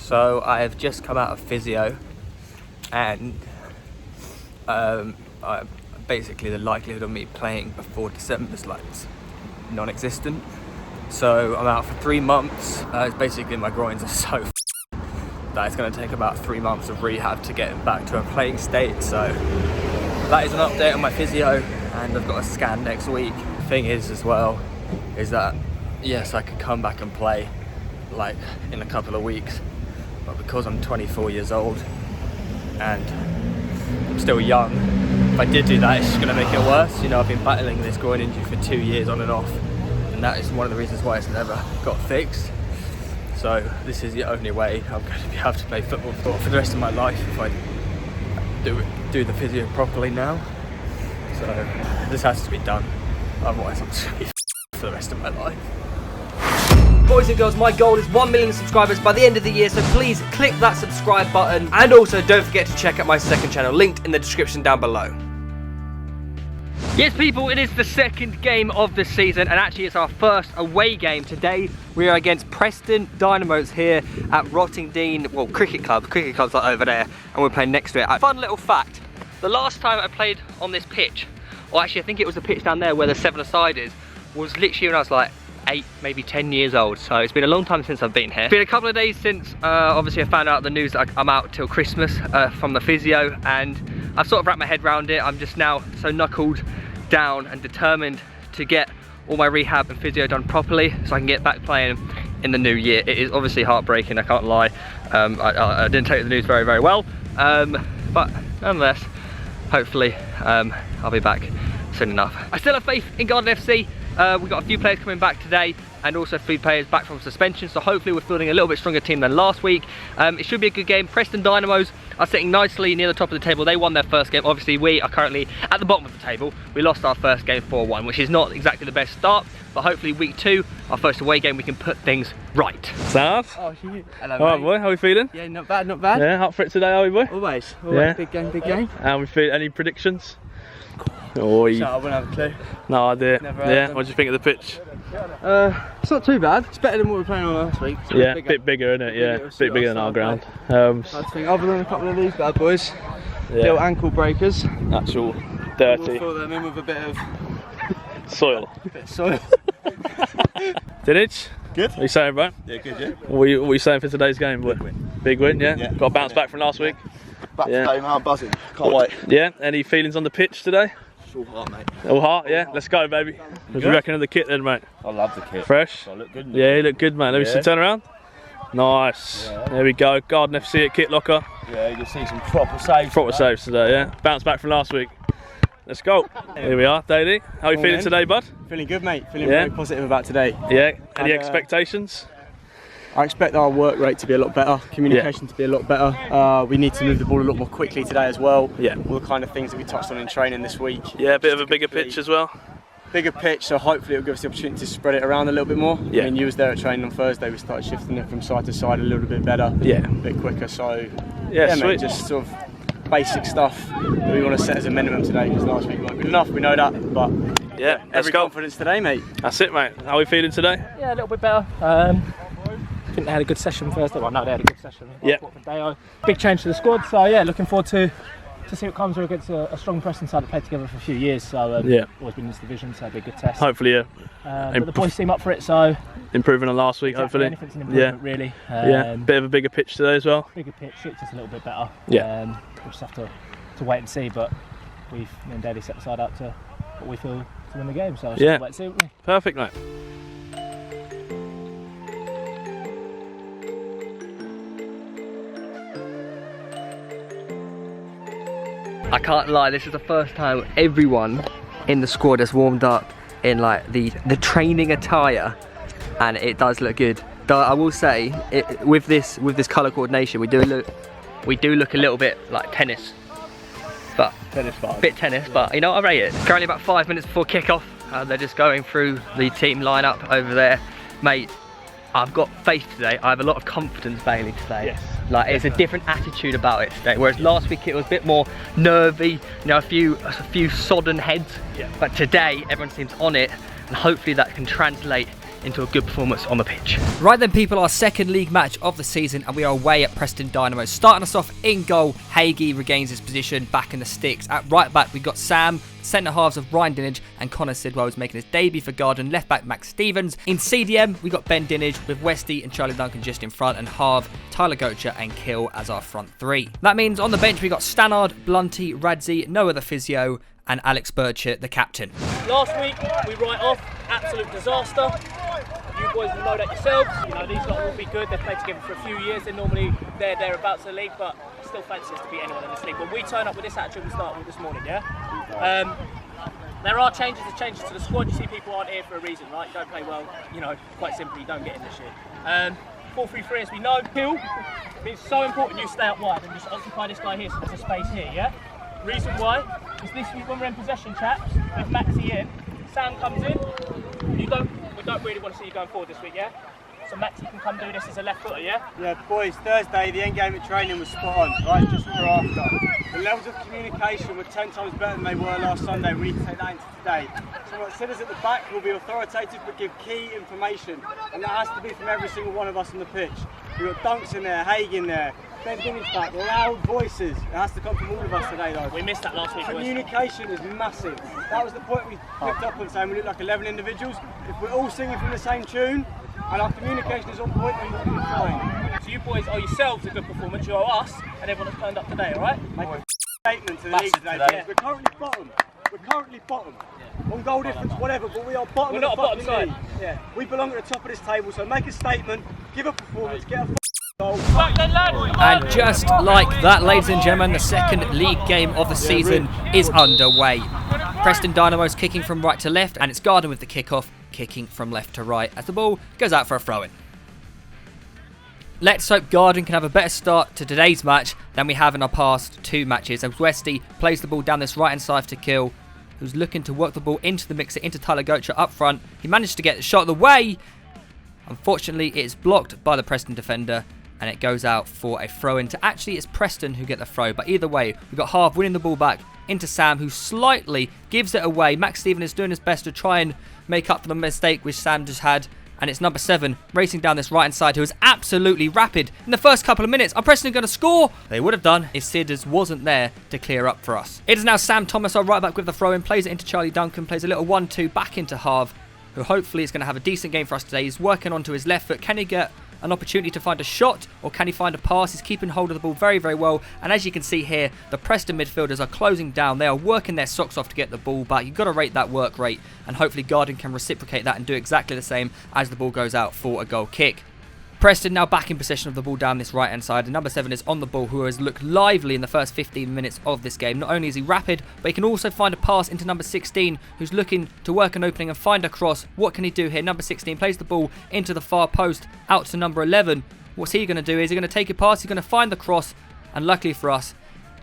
So I have just come out of physio, and basically the likelihood of me playing before December is like non-existent. So I'm out for 3 months. It's basically my groins are so that it's going to take about 3 months of rehab to get back to a playing state. So that is an update on my physio, and I've got a scan next week. The thing is as well, is that yes, I could come back and play like in a couple of weeks, but because I'm 24 years old and I'm still young, if I did do that, it's just going to make it worse. You know, I've been battling this groin injury for 2 years on and off, and that is one of the reasons why it's never got fixed. So this is the only way I'm going to have to play football for the rest of my life if I do the physio properly now. So this has to be done, otherwise I'm just going to be for the rest of my life. Boys and girls, my goal is 1 million subscribers by the end of the year, so please click that subscribe button, and also don't forget to check out my second channel, linked in the description down below. Yes people, it is the second game of the season, and actually it's our first away game. Today we are against Preston Dynamos here at Rottingdean, well, cricket club's like over there, and we're playing next to it. Fun little fact, the last time I played on this pitch, or actually I think it was the pitch down there where the 7-a-side is, was literally when I was like 8, maybe 10 years old. So it's been a long time since I've been here. It's been a couple of days since obviously I found out the news that I'm out till Christmas from the physio, and I've sort of wrapped my head around it. I'm just now so knuckled down and determined to get all my rehab and physio done properly so I can get back playing in the new year. It is obviously heartbreaking, I can't lie. I didn't take the news very, very well, but nonetheless, hopefully I'll be back soon enough. I still have faith in Garden FC. We've got a few players coming back today, and also 3 players back from suspension, so hopefully we're fielding a little bit stronger team than last week. It should be a good game. Preston Dynamos are sitting nicely near the top of the table. They won their first game. Obviously we are currently at the bottom of the table. We lost our first game 4-1, which is not exactly the best start, but hopefully week 2, our first away game, we can put things right. Sav? Oh, hello, all right, boy, how are we feeling? Yeah, not bad, not bad. Yeah, up for it today, are we, boy? Always, yeah. Big game, big game. How we feel? Any predictions? Oh, So I wouldn't have a clue. No idea. Never Yeah, what do you think of the pitch? It's not too bad. It's better than what we were playing on last week. It's Yeah, a bit bigger, isn't it? Yeah, a bit bigger than our ground. I think other than a couple of these bad boys, little ankle breakers. Actual dirty. We'll fill them in with a bit of soil. Soil. Dinage? Good. What are you saying, bro? Yeah, good, yeah. What are you saying for today's game, boy? Big win. Big win, yeah? Yeah. Got a bounce back from last week? Back today, man, I'm buzzing. Can't wait. Yeah, any feelings on the pitch today? It's all heart, mate. All heart, yeah? Let's go, baby. What do you reckon of the kit then, mate? I love the kit. Fresh? So I look good. Yeah, you look good, man. Let me see, turn around. Nice. Yeah. There we go. Garden FC at Kit Locker. Yeah, you can see some proper saves. Proper saves today, yeah? Bounce back from last week. Let's go. Here we are, Daly. How are you feeling today, bud? Feeling good, mate. Feeling very positive about today. Yeah. Any expectations? I expect our work rate to be a lot better, communication to be a lot better. We need to move the ball a lot more quickly today as well. Yeah. All the kind of things that we touched on in training this week. Yeah, a bit of a bigger pitch as well. Bigger pitch, so hopefully it'll give us the opportunity to spread it around a little bit more. Yeah. I mean, you was there at training on Thursday. We started shifting it from side to side a little bit better. Yeah. A bit quicker. So yeah, mate, sweet. just sort of basic stuff that we want to set as a minimum today, because last week wasn't good enough. We know that, but yeah, every confidence today, mate. That's it, mate. How are we feeling today? Yeah, a little bit better. I think they had a good session Thursday. Well, no, they had a good session. Yeah. For Theo. Big change to the squad, so yeah, looking forward to see what comes. We're against a strong Preston side that played together for a few years, so yeah, always been in this division, so it'll be a good test. Hopefully, yeah. But the boys seem up for it, so improving on last week, exactly, hopefully. Anything's an improvement, really. Yeah, bit of a bigger pitch today as well. Bigger pitch, it's just a little bit better. Yeah. We'll just have to wait and see, but me and Daddy set the side out to what we feel to win the game, so yeah, wait and see, won't we? Perfect, mate. I can't lie, this is the first time everyone in the squad has warmed up in like the training attire, and it does look good. Though I will say, with this colour coordination, we do look a little bit like tennis, but you know, I rate it. Currently about 5 minutes before kickoff, they're just going through the team lineup over there, mate. I've got faith today. I have a lot of confidence, Bailey, today. Yes. Like, it's a different attitude about it today. Whereas last week it was a bit more nervy, you know, a few sodden heads. Yeah. But today everyone seems on it, and hopefully that can translate into a good performance on the pitch. Right then, people, our second league match of the season, and we are away at Preston Dynamos. Starting us off in goal, Hagee regains his position back in the sticks. At right back, we've got Sam. Centre halves of Ryan Dinage and Connor Sidwell is making his debut for Garden. Left back Max Stevens. In CDM, we got Ben Dinage with Westy and Charlie Duncan just in front, and Harv, Tyler Gocher and Kill as our front three. That means on the bench we got Stannard, Blunty, Radzi, no other physio, and Alex Birchett, the captain. Last week, we write off absolute disaster. You boys will know that yourselves. You know, these lot will be good. They've played together for a few years. They're normally thereabouts in the league, but still fancy us to beat anyone in this league. When we turn up with this attitude we started with this morning, yeah? There are changes to the squad. You see, people aren't here for a reason, right? You don't play well, you know, quite simply, you don't get in this shit. 4-3-3, as we know, Hill, it's so important you stay up wide and just occupy this guy here, so there's a space here, yeah? Reason why is this week when we're in possession, chaps, with Maxi in, Sam comes in, we don't really want to see you going forward this week, yeah? So Maxi can come do this as a left footer, yeah? Yeah, boys, Thursday, the end game at training was spot on, right? Just what we're after. The levels of communication were 10 times better than they were last Sunday. We need to take that into today. So what sitters at the back will be authoritative but give key information, and that has to be from every single one of us on the pitch. We've got Dunks in there, Haig in there, Ben Dinage back, loud voices. It has to come from all of us today, though. We missed that last week. Communication is massive. That was the point we picked up on, saying we look like 11 individuals. If we're all singing from the same tune, and our communication is on point, then we'll be fine. So you boys owe yourselves a good performance, you owe us, and everyone that's turned up today, alright? Make a statement to the league today. Yeah. We're currently bottom. Yeah. On goal difference, whatever, but we are bottom. We're not a bottom side. Yeah. We belong at the top of this table, so make a statement, give a performance, get a goal. And just like that, ladies and gentlemen, the second league game of the season is underway. Preston Dynamos kicking from right to left, and it's Garden with the kickoff, kicking from left to right as the ball goes out for a throw-in. Let's hope Garden can have a better start to today's match than we have in our past two matches, as Westy plays the ball down this right-hand side to Kill, who's looking to work the ball into the mixer, into Tyler Gocher up front. He managed to get the shot of the way. Unfortunately, it's blocked by the Preston defender, and it goes out for a throw-in to actually it's Preston who get the throw. But either way, we've got Harv winning the ball back into Sam, who slightly gives it away. Max Stevens is doing his best to try and make up for the mistake which Sam just had. And it's number 7 racing down this right-hand side, who is absolutely rapid in the first couple of minutes. Are Preston going to score? They would have done if Sidders wasn't there to clear up for us. It is now Sam Thomas, our right back, with the throw-in. Plays it into Charlie Duncan. Plays a little 1-2 back into Harv, who hopefully is going to have a decent game for us today. He's working onto his left foot. Can he get an opportunity to find a shot, or can he find a pass? He's keeping hold of the ball very, very well. And as you can see here, the Preston midfielders are closing down. They are working their socks off to get the ball back. You've got to rate that work rate, and hopefully Garden can reciprocate that and do exactly the same as the ball goes out for a goal kick. Preston now back in possession of the ball down this right hand side, and number 7 is on the ball, who has looked lively in the first 15 minutes of this game. Not only is he rapid, but he can also find a pass into number 16, who's looking to work an opening and find a cross. What can he do here? Number 16 plays the ball into the far post, out to number 11. What's he going to do? Is he going to take a pass? He's going to find the cross, and luckily for us,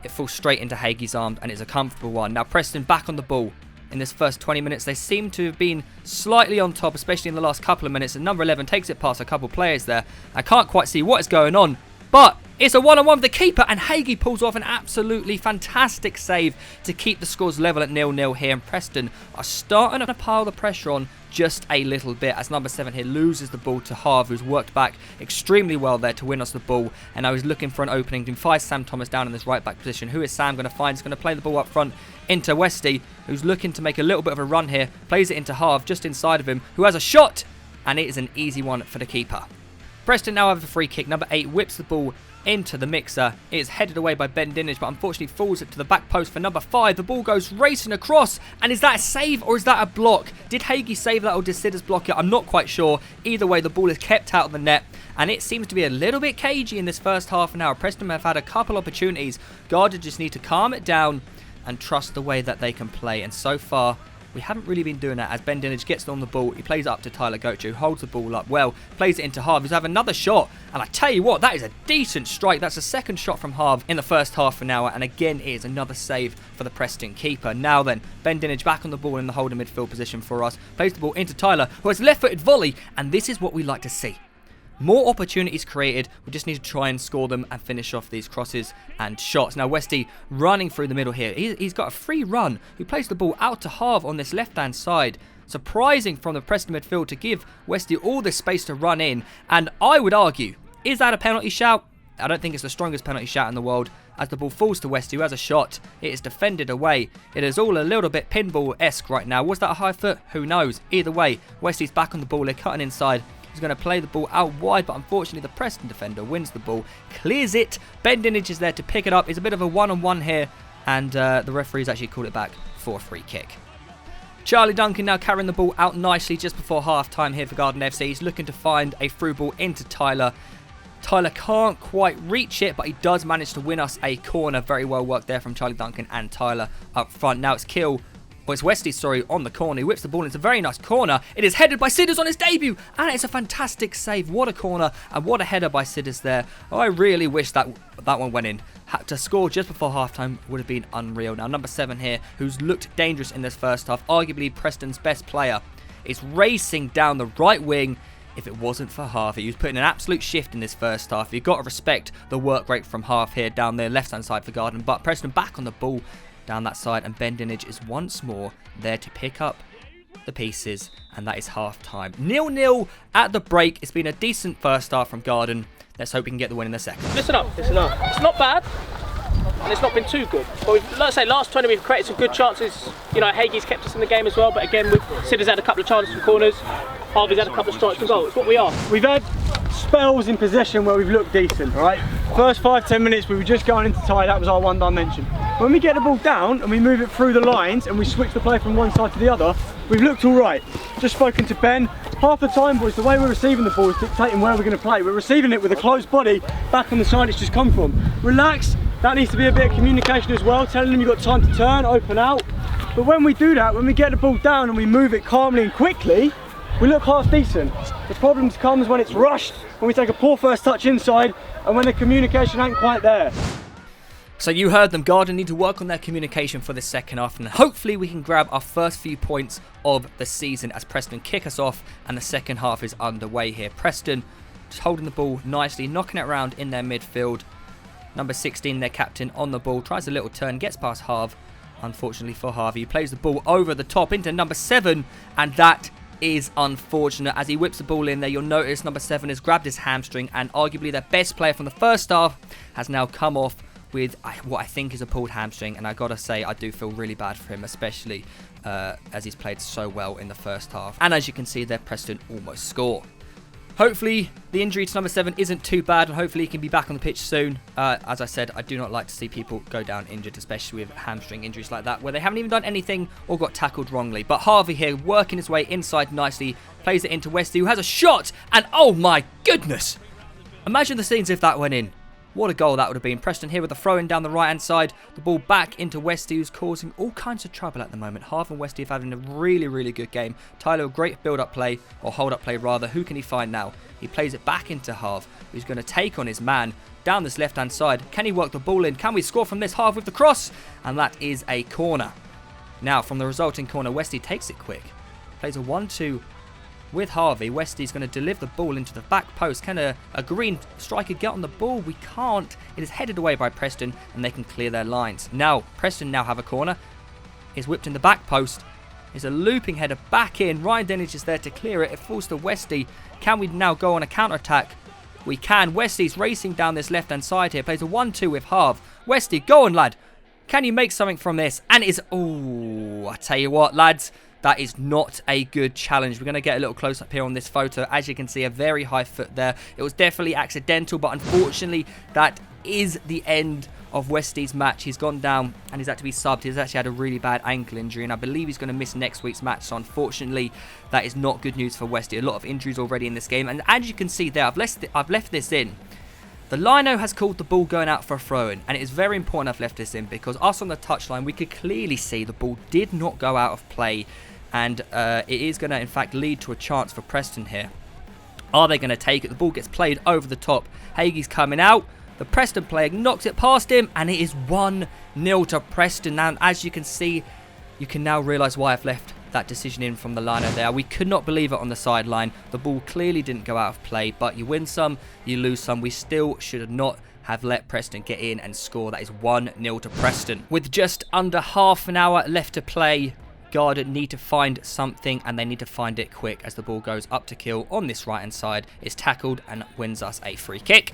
it falls straight into Hagee's arms, and it's a comfortable one. Now Preston back on the ball. In this first 20 minutes, they seem to have been slightly on top, especially in the last couple of minutes. And number 11 takes it past a couple of players there. I can't quite see what is going on, but it's a one-on-one with the keeper, and Hagee pulls off an absolutely fantastic save to keep the scores level at 0-0 here. And Preston are starting to pile the pressure on just a little bit, as number 7 here loses the ball to Harv, who's worked back extremely well there to win us the ball. And I was looking for an opening to find Sam Thomas down in this right back position. Who is Sam going to find? He's going to play the ball up front into Westy, who's looking to make a little bit of a run here. Plays it into Harv just inside of him, who has a shot, and it is an easy one for the keeper. Preston now have a free kick. Number 8 whips the ball into the mixer. It is headed away by Ben Dinage, but unfortunately falls it to the back post for number 5. The ball goes racing across, and is that a save or is that a block? Did Hagee save that, or did Sidders block it? I'm not quite sure. Either way, the ball is kept out of the net, and it seems to be a little bit cagey in this first half an hour. Preston have had a couple opportunities. Garda just need to calm it down and trust the way that they can play, and so far we haven't really been doing that, as Ben Dinage gets on the ball. He plays up to Tyler Gocher, who holds the ball up well, plays it into Harv, who's have another shot, and I tell you what, that is a decent strike. That's the second shot from Harv in the first half an hour, and again it is another save for the Preston keeper. Now then, Ben Dinage back on the ball in the holding midfield position for us, plays the ball into Tyler, who has left-footed volley, and this is what we like to see. More opportunities created, we just need to try and score them and finish off these crosses and shots. Now Westy running through the middle here, he's got a free run, he plays the ball out to Harv on this left hand side, surprising from the Preston midfield to give Westy all this space to run in. And I would argue, is that a penalty shout? I don't think it's the strongest penalty shout in the world. As the ball falls to Westy, who has a shot, it is defended away. It is all a little bit pinball-esque right now. Was that a high foot? Who knows? Either way, Westy's back on the ball. They're cutting inside. He's going to play the ball out wide, but unfortunately the Preston defender wins the ball, clears it. Ben Dinage is there to pick it up. It's a bit of a one-on-one here, and the referee's actually called it back for a free kick. Charlie Duncan now carrying the ball out nicely just before half-time here for Garden FC. He's looking to find a through ball into Tyler. Tyler can't quite reach it, but he does manage to win us a corner. Very well worked there from Charlie Duncan and Tyler up front. Now it's it's Westy, on the corner. He whips the ball into a very nice corner. It is headed by Sidders on his debut, and it's a fantastic save. What a corner, and what a header by Sidders there. Oh, I really wish that one went in. Had to score just before halftime would have been unreal. Now, number 7 here, who's looked dangerous in this first half, arguably Preston's best player, is racing down the right wing. If it wasn't for Harvey, he was putting an absolute shift in this first half. You've got to respect the work rate from Half here down the left-hand side for Garden. But Preston back on the ball down that side, and Ben Dinage is once more there to pick up the pieces, and that is half-time. 0-0 at the break. It's been a decent first half from Garden. Let's hope we can get the win in the second. Listen up. It's not bad, and it's not been too good. But like I say, last 20 we've created some good chances. You know, Hagie's kept us in the game as well, but again, Sidders had a couple of chances from corners. Harvey's had a couple of strikes from goal. It's what we are. We've had spells in possession where we've looked decent, right? First 5-10 minutes we were just going into tie, that was our one dimension. When we get the ball down and we move it through the lines and we switch the play from one side to the other, we've looked all right. Just spoken to Ben, half the time, boys, the way we're receiving the ball is dictating where we're going to play. We're receiving it with a closed body back on the side it's just come from. Relax, that needs to be a bit of communication as well, telling them you've got time to turn, open out. But when we do that, when we get the ball down and we move it calmly and quickly, we look half decent. The problem comes when it's rushed, when we take a poor first touch inside, and when the communication ain't quite there. So you heard them. Garden need to work on their communication for this second half, and hopefully we can grab our first few points of the season as Preston kick us off and the second half is underway here. Preston just holding the ball nicely, knocking it around in their midfield. Number 16, their captain, on the ball, tries a little turn, gets past Harv. Unfortunately for Harvey, he plays the ball over the top into number 7, and that is unfortunate. As he whips the ball in there, you'll notice number 7 has grabbed his hamstring, and arguably their best player from the first half has now come off with what I think is a pulled hamstring, and I gotta say I do feel really bad for him, especially as he's played so well in the first half. And as you can see there, Preston almost score. Hopefully the injury to number 7 isn't too bad, and hopefully he can be back on the pitch soon. As I said, I do not like to see people go down injured, especially with hamstring injuries like that, where they haven't even done anything or got tackled wrongly. But Harvey here, working his way inside nicely, plays it into Westy, who has a shot, and oh my goodness! Imagine the scenes if that went in. What a goal that would have been. Preston here with the throw-in down the right-hand side. The ball back into Westy, who's causing all kinds of trouble at the moment. Harv and Westy have having a really, really good game. Tyler, a great build-up play, or hold-up play rather. Who can he find now? He plays it back into Harv, who's going to take on his man down this left-hand side. Can he work the ball in? Can we score from this? Harv with the cross, and that is a corner. Now, from the resulting corner, Westy takes it quick. Plays a 1-2 with Harvey. Westy's going to deliver the ball into the back post. Can a green striker get on the ball? We can't. It is headed away by Preston, and they can clear their lines. Now, Preston now have a corner. It's whipped in the back post. It's a looping header back in. Ryan Dinage is there to clear it. It falls to Westy. Can we now go on a counter-attack? We can. Westy's racing down this left-hand side here. Plays a 1-2 with Harv. Westy, go on, lad. Can you make something from this? And it's... Oh, I tell you what, lads. That is not a good challenge. We're going to get a little close up here on this photo. As you can see, a very high foot there. It was definitely accidental, but unfortunately, that is the end of Westy's match. He's gone down and he's had to be subbed. He's actually had a really bad ankle injury, and I believe he's going to miss next week's match. So unfortunately, that is not good news for Westy. A lot of injuries already in this game. And as you can see there, I've left this in. The lino has called the ball going out for a throw-in, and it is very important I've left this in because us on the touchline, we could clearly see the ball did not go out of play. And it is going to, in fact, lead to a chance for Preston here. Are they going to take it? The ball gets played over the top. Hagie's coming out. The Preston player knocks it past him, and it is 1-0 to Preston. Now, as you can see, you can now realise why I've left that decision in from the liner there. We could not believe it on the sideline. The ball clearly didn't go out of play, but you win some, you lose some. We still should not have let Preston get in and score. That is 1-0 to Preston. With just under half an hour left to play, Garden need to find something, and they need to find it quick as the ball goes up to Kill on this right hand side, is tackled and wins us a free kick.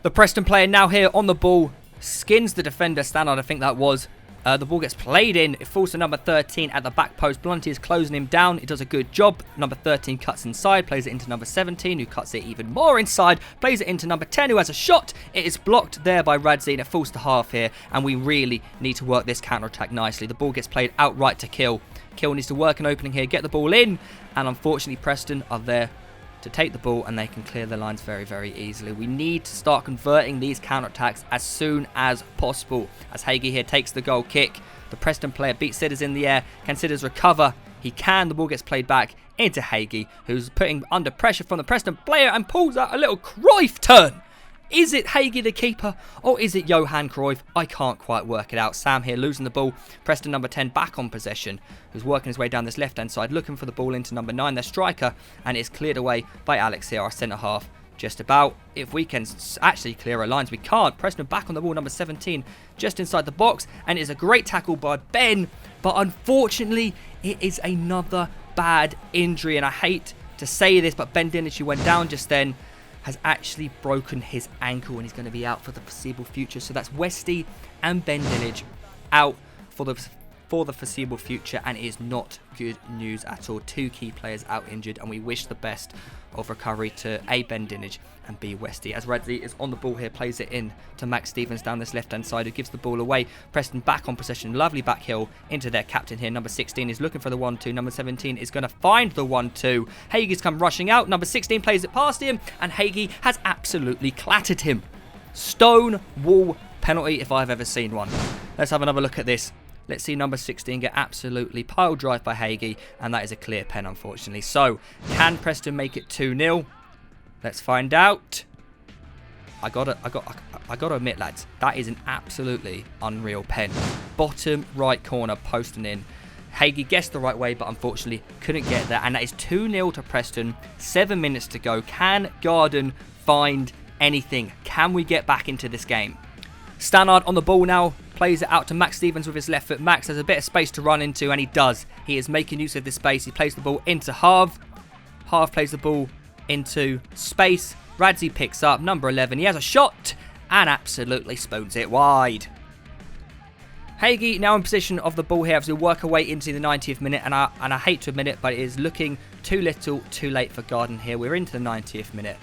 The Preston player now here on the ball, skins the defender, Stannard I think that was. The ball gets played in, it falls to number 13 at the back post. Blunty is closing him down, he does a good job. Number 13 cuts inside, plays it into number 17, who cuts it even more inside, plays it into number 10, who has a shot. It is blocked there by Radzi, and it falls to half here, and we really need to work this counter-attack nicely. The ball gets played outright to Kill. Kill needs to work an opening here, get the ball in, and unfortunately Preston are there to take the ball, and they can clear the lines very, very easily. We need to start converting these counter-attacks as soon as possible. As Hagee here takes the goal kick, the Preston player beats Sidders in the air. Can Sidders recover? He can. The ball gets played back into Hagee, who's putting under pressure from the Preston player and pulls out a little Cruyff turn. Is it Hagee the keeper, or is it Johan Cruyff? I can't quite work it out. Sam here losing the ball. Preston number 10 back on possession, who's working his way down this left-hand side, looking for the ball into number 9, their striker, and it's cleared away by Alex here, our centre-half. Just about. If we can actually clear our lines, we can't. Preston back on the ball, number 17, just inside the box, and it's a great tackle by Ben, but unfortunately, it is another bad injury, and I hate to say this, but Ben Dinich, who went down just then, has actually broken his ankle, and he's going to be out for the foreseeable future. So that's Westy and Ben Dinich out for the foreseeable future, and it is not good news at all. Two key players out injured, and we wish the best of recovery to A, Ben Dinich, and B, Westy. As Radzi is on the ball here, plays it in to Max Stevens down this left-hand side, who gives the ball away. Preston back on possession, lovely back heel into their captain here. Number 16 is looking for the 1-2. Number 17 is going to find the 1-2. Hagee's come rushing out. Number 16 plays it past him, and Hagee has absolutely clattered him. Stone wall penalty if I've ever seen one. Let's have another look at this. Let's see number 16 get absolutely pile drive by Hagee, and that is a clear pen, unfortunately. So, can Preston make it 2-0? Let's find out. I gotta admit, lads, that is an absolutely unreal pen. Bottom right corner, posting in. Hagee guessed the right way, but unfortunately couldn't get there, and that is 2-0 to Preston. 7 minutes to go. Can Garden find anything? Can we get back into this game? Stannard on the ball now, plays it out to Max Stevens with his left foot. Max has a bit of space to run into, and he does. He is making use of this space. He plays the ball into Harv. Harv plays the ball into space. Radzi picks up number 11. He has a shot and absolutely spoons it wide. Hagee now in position of the ball here as we work our way into the 90th minute, and I hate to admit it, but it is looking too little, too late for Garden here. We're into the 90th minute.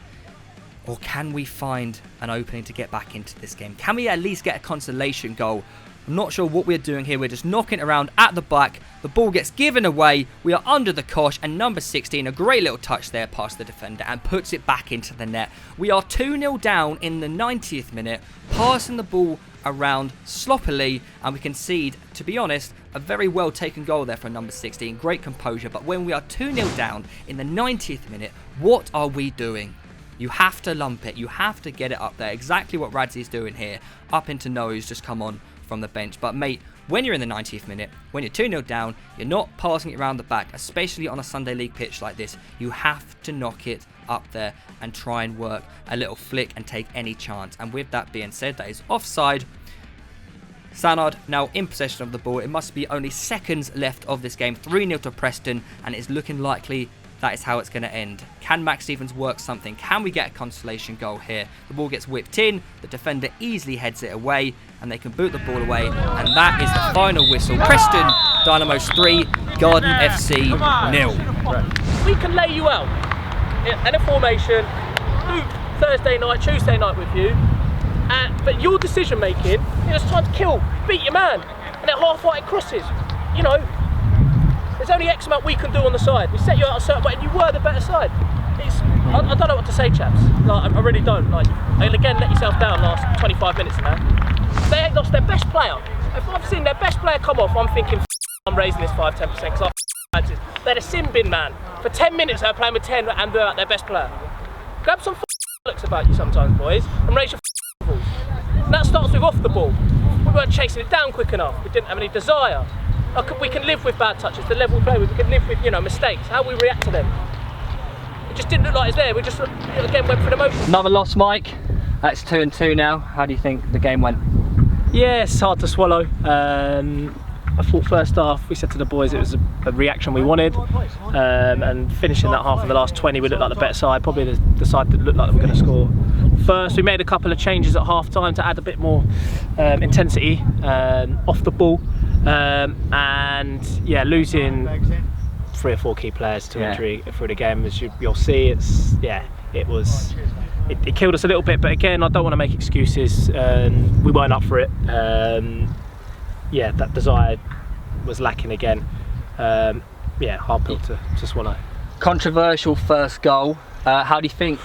Or can we find an opening to get back into this game? Can we at least get a consolation goal? I'm not sure what we're doing here. We're just knocking it around at the back. The ball gets given away. We are under the cosh, and number 16, a great little touch there past the defender, and puts it back into the net. We are 2-0 down in the 90th minute, passing the ball around sloppily, and we concede, to be honest, a very well taken goal there from number 16. Great composure, but when we are 2-0 down in the 90th minute, what are we doing? You have to lump it. You have to get it up there. Exactly what Radzi is doing here. Up into Noah, who's just come on from the bench. But, mate, when you're in the 90th minute, when you're 2-0 down, you're not passing it around the back, especially on a Sunday League pitch like this. You have to knock it up there and try and work a little flick and take any chance. And with that being said, that is offside. Stannard now in possession of the ball. It must be only seconds left of this game. 3-0 to Preston, and it's looking likely that is how it's going to end. Can Max Stevens work something? Can we get a consolation goal here? The ball gets whipped in, the defender easily heads it away, and they can boot the ball away, and that is the final whistle. Preston Dynamos 3, Garden FC 0. We can lay you out in a formation, do Thursday night, Tuesday night with you, but your decision making, it's time to kill, beat your man, and at half-height it crosses. You know, there's only X amount we can do on the side. We set you out a certain way, and you were the better side. I don't know what to say, chaps. Like, I really don't. Like, and again, let yourself down last 25 minutes now. They ain't lost their best player. If I've seen their best player come off, I'm thinking, I'm raising this 5-10% because they're a sin bin, man. For 10 minutes, they're playing with 10 and they're out their best player. Grab some looks about you sometimes, boys, and raise your balls. And that starts with off the ball. We weren't chasing it down quick enough. We didn't have any desire. We can live with bad touches, the level we play with. We can live with, mistakes, how we react to them. It just didn't look like it's there. We just, again, went through the motions. Another loss, Mike. That's 2-2 now. How do you think the game went? Yeah, it's hard to swallow. I thought first half, we said to the boys it was a reaction we wanted, and finishing that half in the last 20, we looked like the better side, probably the side that looked like they were going to score first. We made a couple of changes at half time to add a bit more intensity off the ball, and yeah, losing 3 or 4 key players to injury through the game, as you'll see, it killed us a little bit, but again, I don't want to make excuses. We weren't up for it. Yeah, that desire was lacking again. Yeah, hard pill to swallow. Controversial first goal. How do you think,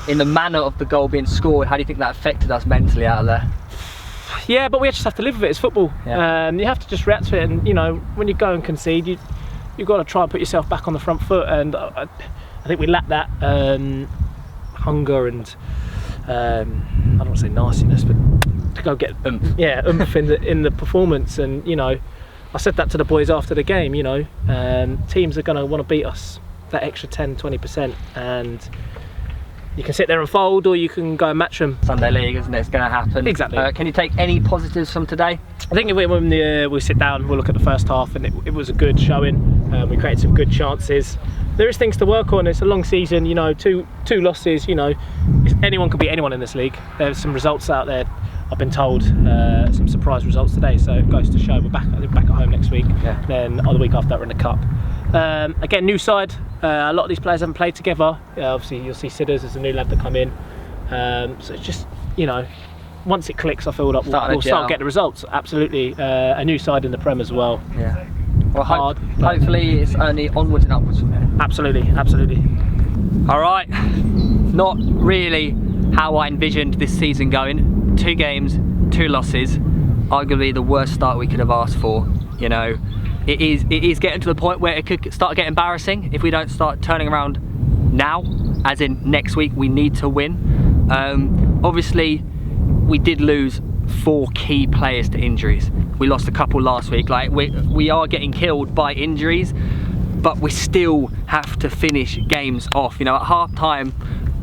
in the manner of the goal being scored, how do you think that affected us mentally out of there? Yeah, but we just have to live with it. It's football. Yeah. You have to just react to it, and you know, when you go and concede, you've got to try and put yourself back on the front foot, and I think we lack that hunger and I don't want to say nastiness, but to go get oomph in the performance. And you know, I said that to the boys after the game. You know, teams are going to want to beat us that extra 10-20%, and you can sit there and fold, or you can go and match them. Sunday League, isn't it? It's going to happen. Exactly. Can you take any positives from today? I think when we sit down, we'll look at the first half, and it was a good showing. We created some good chances. There is things to work on. It's a long season, you know. Two losses, you know. Anyone could beat anyone in this league. There's some results out there. I've been told some surprise results today, so it goes to show we're back at home next week. Yeah. Then the week after that we're in the cup. Again, new side. A lot of these players haven't played together. Obviously, you'll see Sidders as a new lad that come in. So it's just, you know, once it clicks, I feel like we'll start getting the results. Absolutely, a new side in the Prem as well. Yeah. Well, hopefully it's only onwards and upwards from here. Absolutely, absolutely. All right, not really how I envisioned this season going. 2 games, 2 losses, arguably the worst start we could have asked for. You know, it is getting to the point where it could start getting embarrassing if we don't start turning around now, as in next week. We need to win. Obviously, we did lose 4 key players to injuries. We lost a couple last week. Like we are getting killed by injuries, but we still have to finish games off. You know, at half time,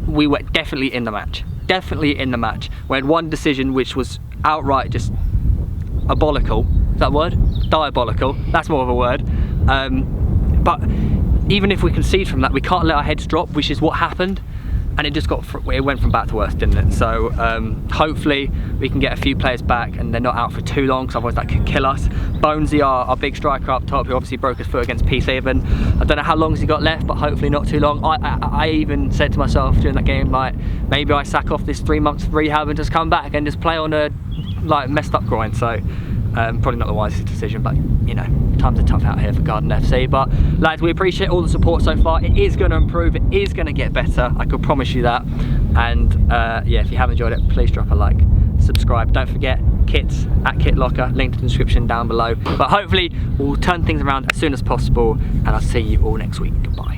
we were definitely in the match. Definitely in the match. We had one decision which was outright just abolical. Is that a word? Diabolical. That's more of a word. But even if we concede from that, we can't let our heads drop, which is what happened. And it went from bad to worse, didn't it? So hopefully we can get a few players back and they're not out for too long, because otherwise that could kill us. Bonesy, our big striker up top, who obviously broke his foot against Peacehaven. I don't know how long has he got left, but hopefully not too long. I even said to myself during that game, like, maybe I sack off this 3 months of rehab and just come back and just play on a messed up groin. So probably not the wisest decision, but you know, times are tough out here for Garden FC. But lads, we appreciate all the support so far. It is going to improve, it is going to get better, I could promise you that. And yeah, if you have enjoyed it, please drop a like, subscribe. Don't forget, kits at Kit Locker, link in the description down below. But hopefully we'll turn things around as soon as possible, and I'll see you all next week. Goodbye.